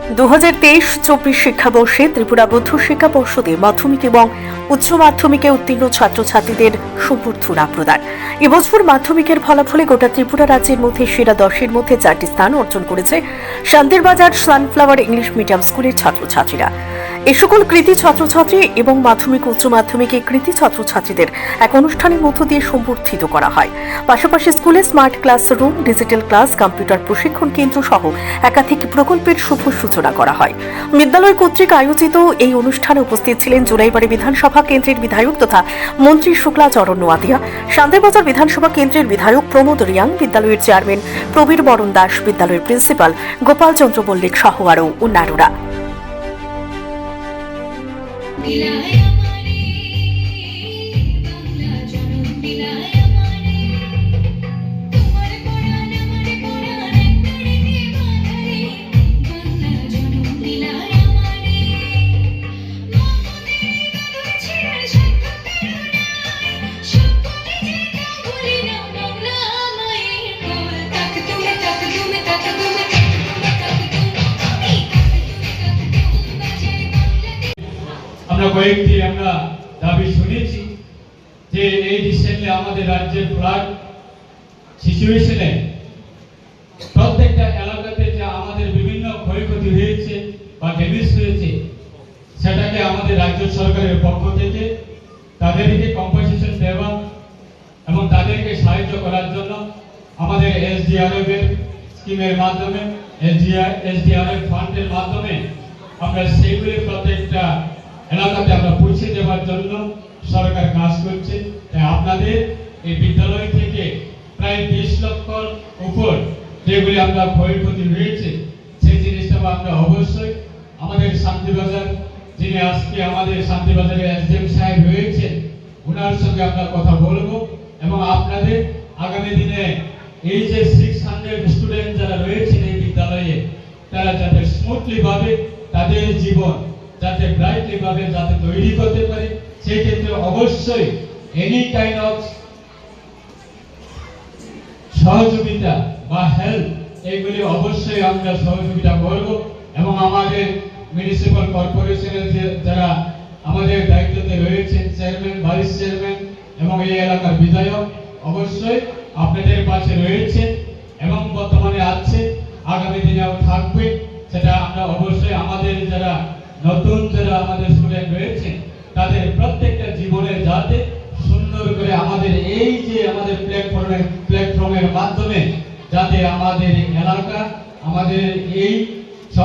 2023-24 শিক্ষাবর্ষে ত্রিপুরা বৌদ্ধ শিক্ষা পর্ষদে মাধ্যমিক এবং উচ্চ মাধ্যমিকে উত্তীর্ণ ছাত্রছাত্রীদের সম্বর্ধনা প্রদান। এবছর মাধ্যমিকের ফলাফলে গোটা ত্রিপুরা রাজ্যের মধ্যে সেরা 10-এর মধ্যে 4টি স্থান অর্জন করেছে শান্তিরবাজার সানফ্লাওয়ার ইংলিশ মিডিয়াম স্কুলের ছাত্রছাত্রীরা। এই সকল কৃতি ছাত্রছাত্রী এবং মাধ্যমিক উচ্চ মাধ্যমিকে কৃতি ছাত্রছাত্রীদের এক অনুষ্ঠানের মধ্য দিয়ে সম্বর্ধিত করা হয়। পাশাপাশি স্কুলে smart classroom, digital class, computer প্রশিক্ষণ কেন্দ্র সহ একাধিক প্রকল্পের শুভ সূচনা করা হয়। বিদ্যালয় কর্তৃক আয়োজিত এই অনুষ্ঠানে উপস্থিত ছিলেন জোলাইবাড়ি বিধানসভা কেন্দ্রের বিধায়ক তথা মন্ত্রী শুক্লাচরণ নোয়াদিয়া, শান্তিরবাজার বিধানসভা কেন্দ্রের বিধায়ক প্রমোদ রিয়াং, বিদ্যালয়ের চেয়ারম্যান প্রবীর বরণ দাস, বিদ্যালয়ের প্রিন্সিপাল গোপাল চন্দ্র মল্লিক সহ আরও অন্যান্যরা। কয়েকটি আমরা দাবি শুনেছি যে এই রিসেন্টলি আমাদের রাজ্যের ফ্লাড সিচুয়েশনে প্রত্যেকটা এলাকাতে যে আমাদের বিভিন্ন ক্ষয়ক্ষতি হয়েছে বা ড্যামেজ হয়েছে, সেটাকে আমাদের রাজ্য সরকারের পক্ষ থেকে তাদেরকে কম্পেনসেশন দেওয়া এবং তাদেরকে সাহায্য করার জন্য আমাদের এসডিআরএফ এর স্কিমের মাধ্যমে, এসডিআরএফ ফান্ডের মাধ্যমে আমরা সেগুলি প্রত্যেকটা এলাকাতে আমরা পৌঁছে দেওয়ার জন্য সরকার কাজ করছে। তাই আপনাদের এই বিদ্যালয় থেকে প্রায় 20 লক্ষর উপর যেগুলি আমরা ক্ষয়ক্ষতি হয়েছে, সেই জিনিসটা আমরা অবশ্যই আমাদের শান্তিবাজার, যিনি আজকে আমাদের শান্তিবাজারের এসডিএম সাহেব হয়েছেন, ওনার সঙ্গে আমরা কথা বলবো এবং আপনাদের আগামী দিনে এই যে 600 স্টুডেন্ট যারা রয়েছেন এই বিদ্যালয়ে, তারা যাতে স্মুথলি ভাবে তাদের জীবন যাতে ব্রাইটলি ভাবে যাতে তৈরি করতে পারে, সেই ক্ষেত্রে অবশ্যই এনি কাইন্ড অফ সহযোগিতা বা হেল্প, এইগুলি অবশ্যই আমরা সহযোগিতা করব এবং আমাদের মিউনিসিপাল কর্পোরেশনের যারা আমাদের দায়িত্বতে রয়েছেন, চেয়ারম্যান, ভাইস চেয়ারম্যান এবং এই এলাকার বিধায়ক অবশ্যই আপনাদের পাশে রয়েছে এবং বর্তমানে আছে, আগামী দিনেও থাকবে। সেটা আমরা অবশ্যই আমাদের যারা নতুন যারা আমাদের স্টুডেন্ট রয়েছে তাদের প্রত্যেকটা জীবনে যাতে সুন্দর করে আমাদের এই যে আমাদের প্ল্যাটফর্মের মাধ্যমে যাতে আমাদের এলাকা, আমাদের এই